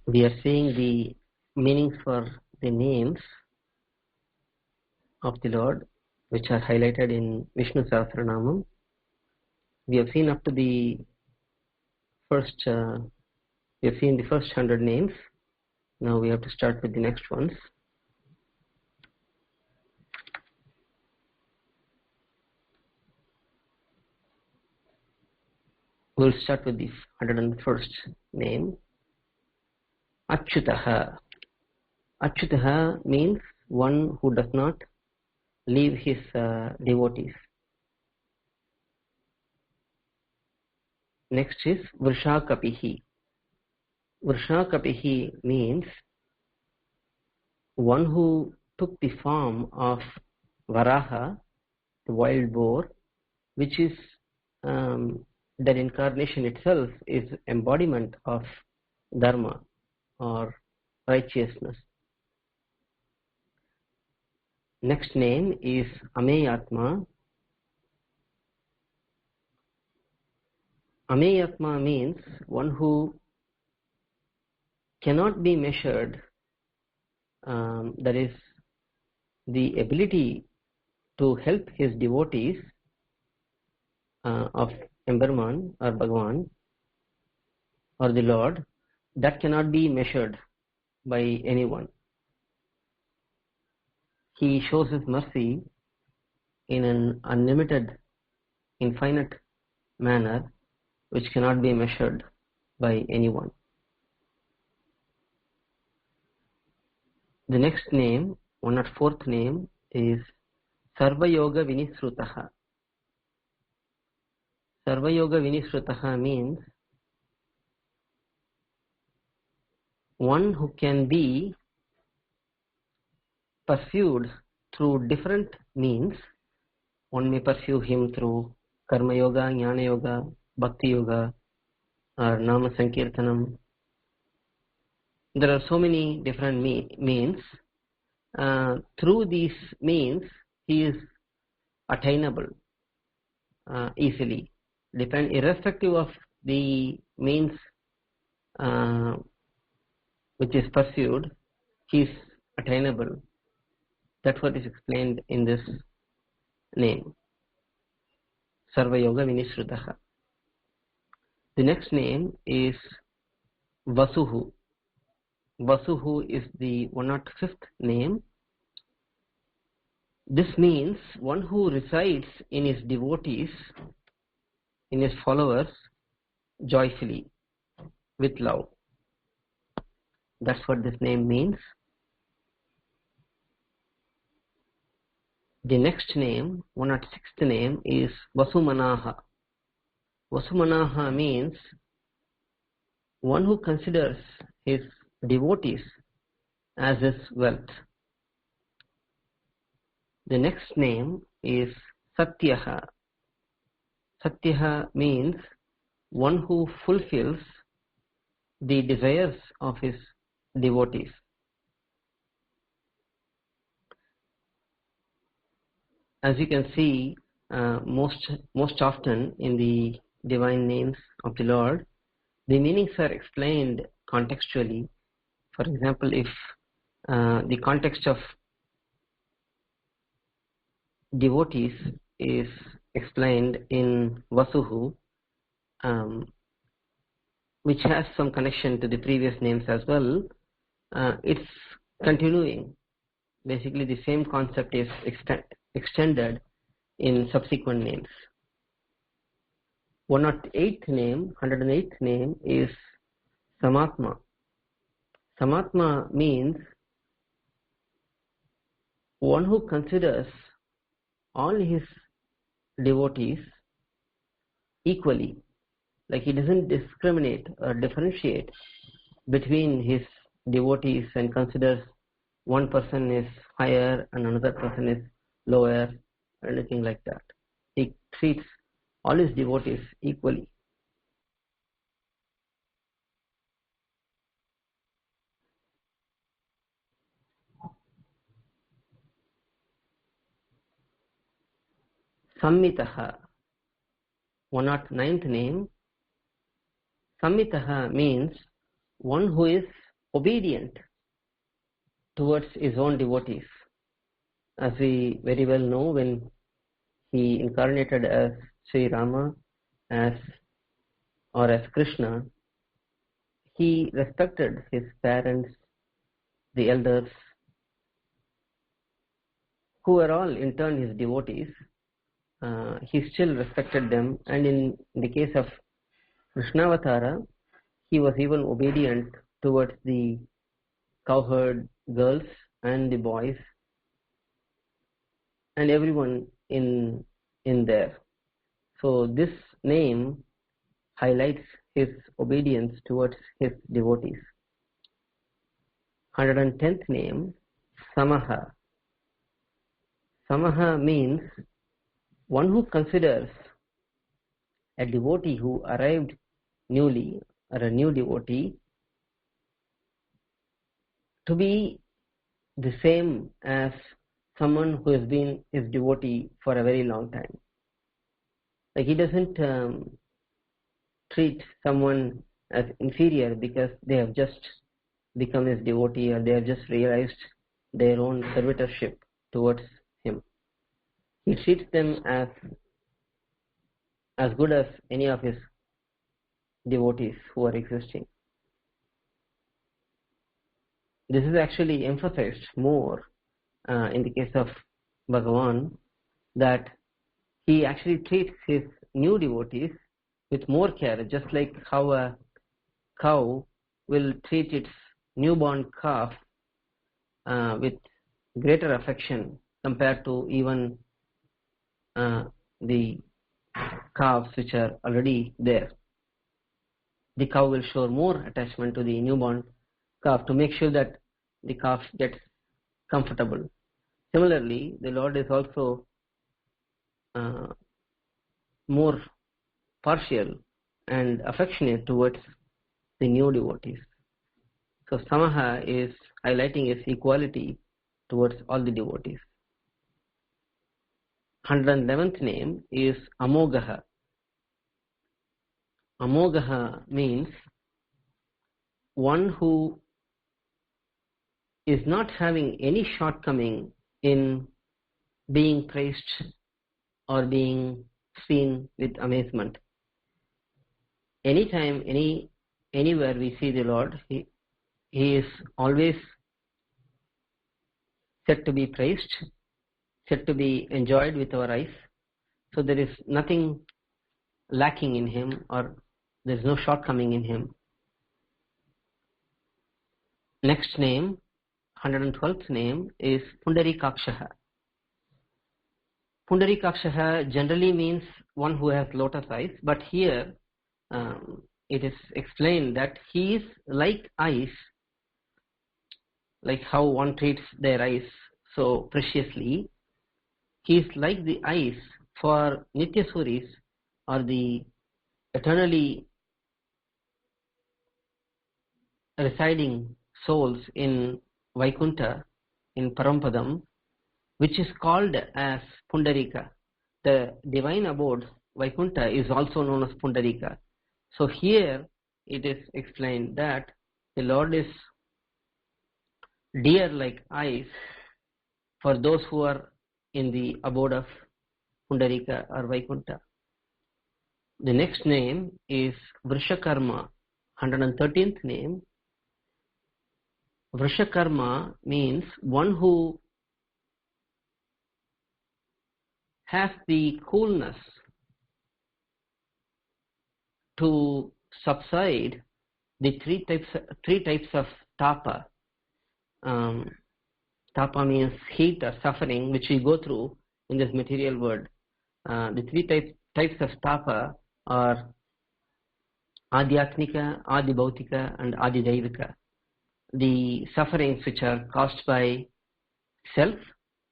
we are seeing the meanings for the names of the Lord, which are highlighted in Vishnu Sahasranamam. We have seen up to the first, we have seen the first 100 names. Now we have to start with the next ones. We'll start with the 101st name, Achyutaha. Achyutaha means one who does not leave his devotees. Next is Vrishakapihi. Vrishakapihi means one who took the form of Varaha, the wild boar, which is that incarnation itself is embodiment of dharma or righteousness. Next name is Ameyatma. Ameyatma means one who cannot be measured, that is, the ability to help his devotees of Emberman or Bhagavan or the Lord, that cannot be measured by anyone. He shows his mercy in an unlimited, infinite manner which cannot be measured by anyone. The next name, 104th name, is Sarvayoga Vinisrutaha. Sarvayoga Vinisrutaha means one who can be pursued through different means. One may pursue him through Karma Yoga, Jnana Yoga, Bhakti Yoga, or Nama Sankirtanam. There are so many different means. Through these means, he is attainable easily. Irrespective of the means which is pursued, he is attainable. That's what is explained in this name, Sarvayoga Vinisrutaha. The next name is Vasuhu. Vasuhu is the 105th name. This means one who resides in his devotees, in his followers, joyfully, with love. That's what this name means. The next name, 106th name, is Vasumanaha. Vasumanaha means one who considers his devotees as his wealth. The next name is Satyaha. Satyaha means one who fulfills the desires of his devotees. As you can see, most often in the divine names of the Lord, the meanings are explained contextually. For example, if the context of devotees is explained in Vasuhu, which has some connection to the previous names as well, it's continuing. Basically, the same concept is extended in subsequent names. 108th name is Samatma. Samatma means one who considers all his devotees equally, like he doesn't discriminate or differentiate between his devotees and considers one person is higher and another person is lower or anything like that. He treats all his devotees equally. Sammitaha, 109th name. Sammitaha means one who is obedient towards his own devotees. As we very well know, when he incarnated as Sri Rama as Krishna, he respected his parents, the elders, who were all in turn his devotees. He still respected them, and in the case of Krishnavatara, he was even obedient towards the cowherd girls and the boys and everyone in there. So this name highlights his obedience towards his devotees. 110th name, Samaha. Samaha means one who considers a devotee who arrived newly, or a new devotee, to be the same as someone who has been his devotee for a very long time. Like he doesn't treat someone as inferior because they have just become his devotee, or they have just realized their own servitorship towards him. He treats them as good as any of his devotees who are existing. This is actually emphasized more in the case of Bhagavan, that he actually treats his new devotees with more care, just like how a cow will treat its newborn calf with greater affection compared to even the calves which are already there. The cow will show more attachment to the newborn calf to make sure that the calf gets comfortable. Similarly, the Lord is also more partial and affectionate towards the new devotees. So Samaha is highlighting his equality towards all the devotees. 111th name is Amogaha. Amogaha means one who is not having any shortcoming in being praised or being seen with amazement. Anytime, anywhere we see the Lord, he is always said to be praised, said to be enjoyed with our eyes. So there is nothing lacking in him, or there is no shortcoming in him. Next name, 112th name, is Pundarikakshaha. Pundarikakshaha generally means one who has lotus eyes, but here it is explained that he is like eyes, like how one treats their eyes so preciously. He is like the eyes for Nityasuris, or the eternally residing souls in Vaikuntha, in Parampadam, which is called as Pundarika. The divine abode, Vaikuntha, is also known as Pundarika. So here it is explained that the Lord is deer like eyes for those who are in the abode of Pundarika or Vaikuntha. The next name is Vrishakarma, 113th name. Vrishakarma means one who has the coolness to subside the three types of tapa. Tapa means heat or suffering, which we go through in this material world. The three types of tapa are Adhyatmika, Adibhautika, and Adidaivika. The sufferings which are caused by self,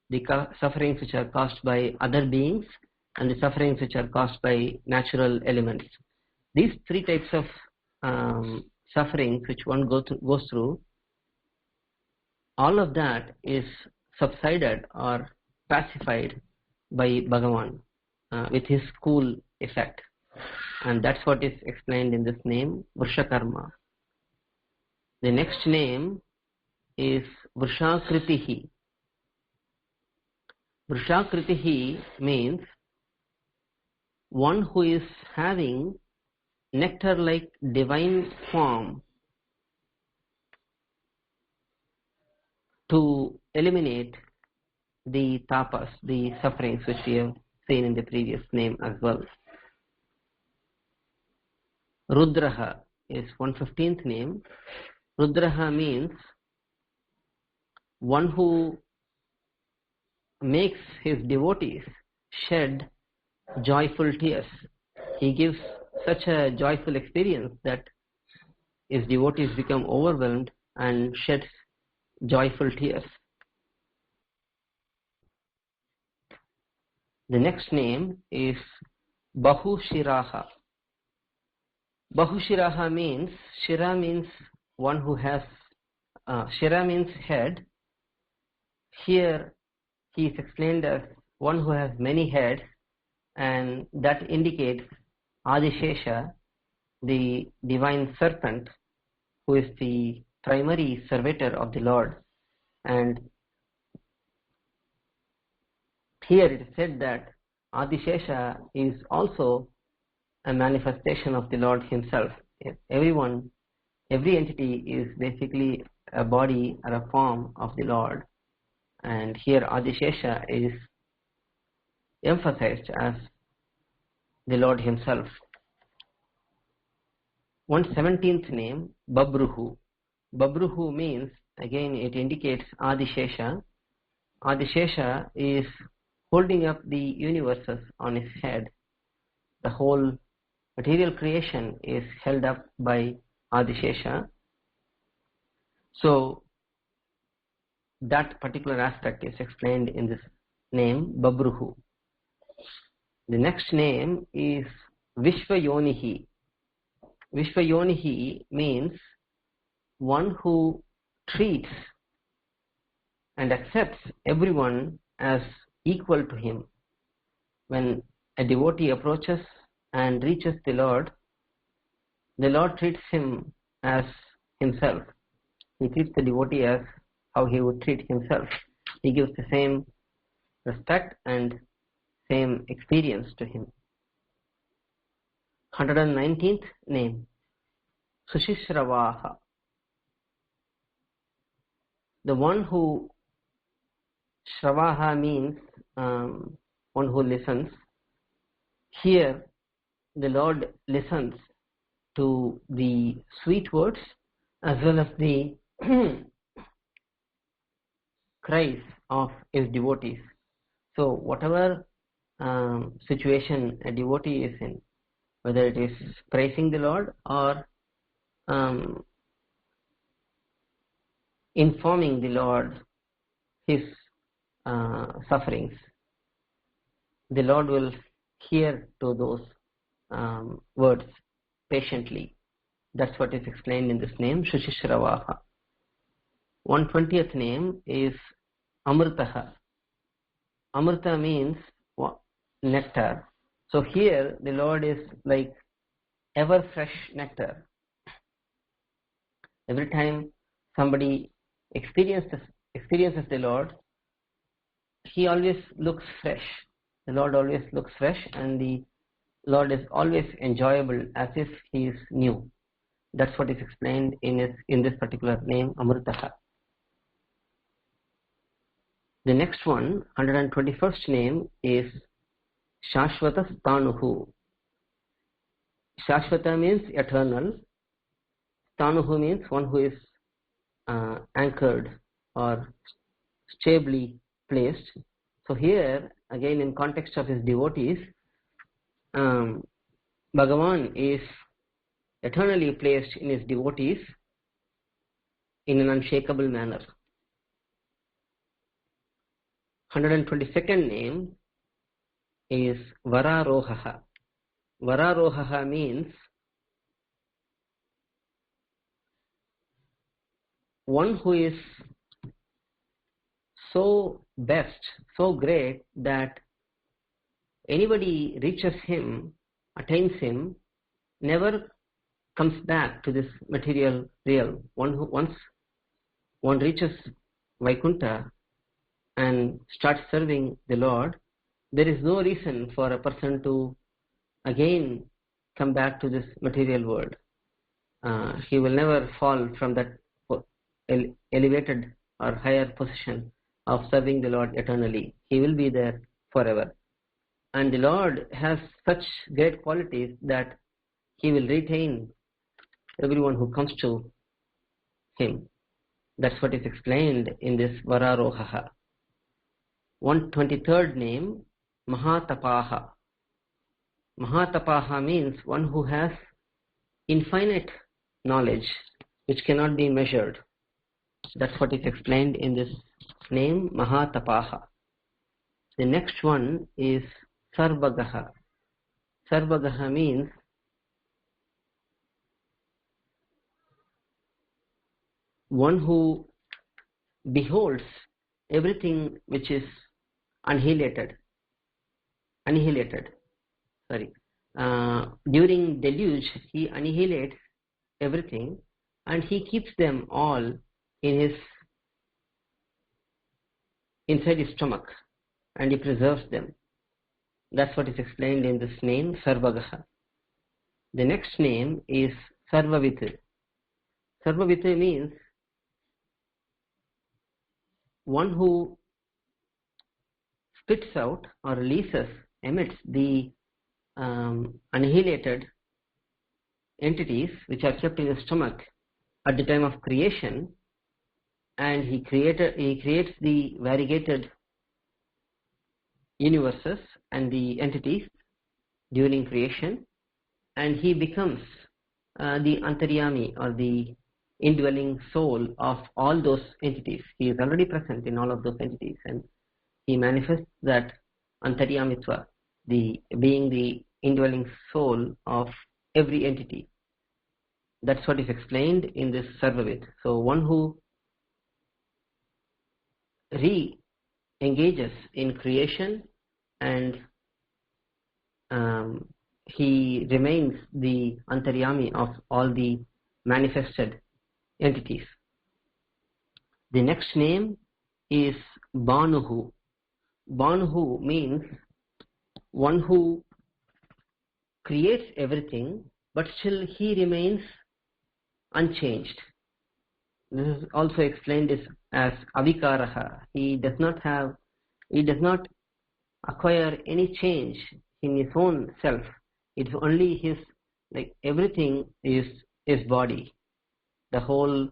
the sufferings which are caused by other beings, and the sufferings which are caused by natural elements. These three types of sufferings which one goes through, all of that is subsided or pacified by Bhagavan with his cool effect. and that's what is explained in this name, Vrishakarma. The next name is Vrishakritihi. Vrishakritihi means one who is having nectar-like divine form to eliminate the tapas, the sufferings which we have seen in the previous name as well. Rudraha is 115th name. Rudraha means one who makes his devotees shed joyful tears. He gives such a joyful experience that his devotees become overwhelmed and shed joyful tears. The next name is Bahushiraha. Bahushiraha means, Shira means one who has, Shira means head. Here he is explained as one who has many heads, and that indicates Adishesha, the divine serpent, who is the primary servitor of the Lord. And here it is said that Adishesha is also a manifestation of the Lord himself. Everyone, every entity is basically a body or a form of the Lord. And here Adishesha is emphasized as the Lord himself. 117th name, Babruhu. Babruhu means, again it indicates Adishesha. Adishesha is holding up the universes on his head. The whole material creation is held up by Adishesha. So that particular aspect is explained in this name, Babruhu. The next name is Vishvayonihi. Vishvayonihi means one who treats and accepts everyone as equal to him. When a devotee approaches and reaches the Lord treats him as himself. He treats the devotee as how he would treat himself. He gives the same respect and same experience to him. 119th name, Sushishravaha. The one who, Shravaha means one who listens. Here the Lord listens to the sweet words as well as the cries of his devotees. So whatever situation a devotee is in, whether it is praising the Lord or informing the Lord his sufferings, the Lord will hear to those words patiently. That's what is explained in this name, Shushishravaha. 120th name is Amritaha. Amrita means nectar. So here the Lord is like ever fresh nectar. Every time somebody experiences the Lord, he always looks fresh. The Lord always looks fresh, and the Lord is always enjoyable as if he is new. That's what is explained in this particular name, Amritaha. The next one, 121st name, is Shashvata Stanuhu. Shashvata means eternal. Stanuhu means one who is anchored or stably placed. So here, again in context of his devotees, Bhagavan is eternally placed in his devotees in an unshakable manner. 122nd name is Vararohaha. Vararohaha means one who is so best, so great that anybody reaches him attains him never comes back to this material realm. Once one reaches Vaikuntha and starts serving the Lord, there is no reason for a person to again come back to this material world. He will never fall from that elevated or higher position of serving the Lord eternally. He will be there forever. And the Lord has such great qualities that he will retain everyone who comes to him. That's what is explained in this Vararohaha. 123rd name, Mahatapaha. Mahatapaha means one who has infinite knowledge which cannot be measured. That's what is explained in this name, Mahatapaha. The next one is Sarvagaha. Sarvagaha means one who beholds everything which is annihilated. During deluge, he annihilates everything and he keeps them all inside his stomach, and he preserves them. That's what is explained in this name, Sarvagaha. The next name is Sarvavit. Sarvavit means one who spits out or emits the annihilated entities which are kept in the stomach at the time of creation, and he creates the variegated universes and the entities during creation, and he becomes the Antaryami or the indwelling soul of all those entities. He is already present in all of those entities, and he manifests that Antaryamitva, being the indwelling soul of every entity. That's what is explained in this Sarvavit. So one who re-engages in creation, and he remains the Antaryami of all the manifested entities. The next name is Banuhu. Banuhu means one who creates everything, but still he remains unchanged. This is also explained as Avikaraha. He does not acquire any change in his own self. It's only his, everything is his body. The whole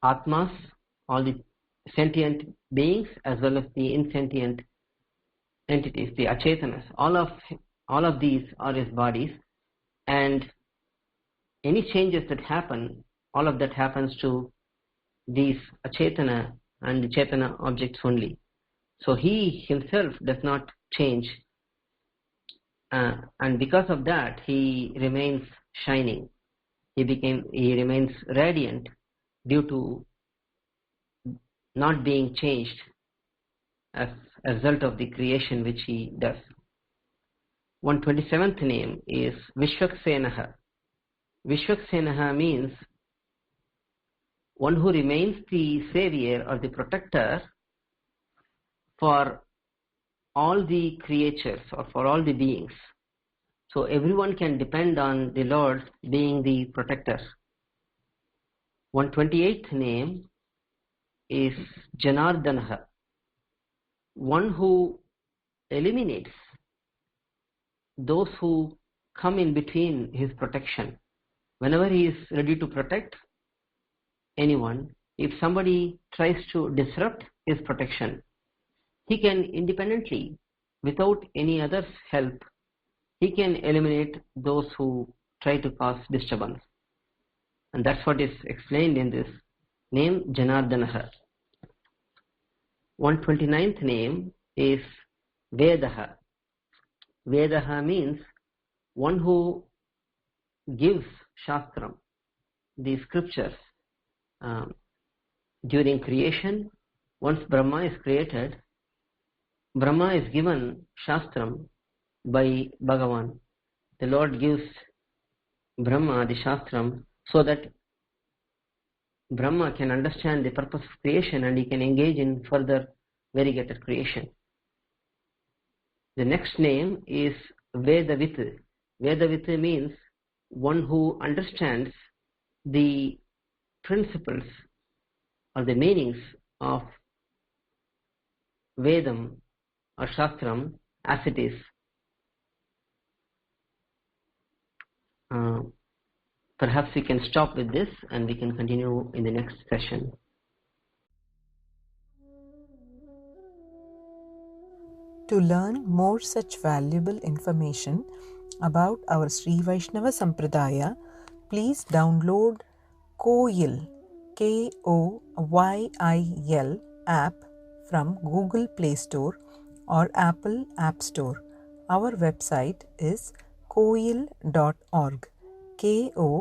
Atmas, all the sentient beings as well as the insentient entities, the Achetanas, all of these are his bodies, and any changes that happen, all of that happens to these Achetana and the Chetana objects only. So he himself does not change, and because of that he remains shining. He remains radiant due to not being changed as a result of the creation which he does. 127th name is Vishwaksenaha. Vishwaksenaha means one who remains the savior or the protector for all the creatures or for all the beings. So everyone can depend on the Lord being the protector. 128th name is Janardanaha. One who eliminates those who come in between his protection. Whenever he is ready to protect anyone, if somebody tries to disrupt his protection, he can independently, without any other's help, he can eliminate those who try to cause disturbance. And that's what is explained in this name, Janardanaha. 129th name is Vedaha. Vedaha means one who gives Shastram, the scriptures. During creation, once Brahma is created, Brahma is given Shastram by Bhagavan. The Lord gives Brahma the Shastram so that Brahma can understand the purpose of creation and he can engage in further variegated creation. The next name is Vedavit. Vedavit means one who understands the principles or the meanings of Vedam or Shastram as it is. Perhaps we can stop with this and we can continue in the next session. To learn more such valuable information about our Sri Vaishnava Sampradaya, please download Koyil, Koyil app from Google Play Store or Apple App Store. Our website is koyil.org, koyil.org.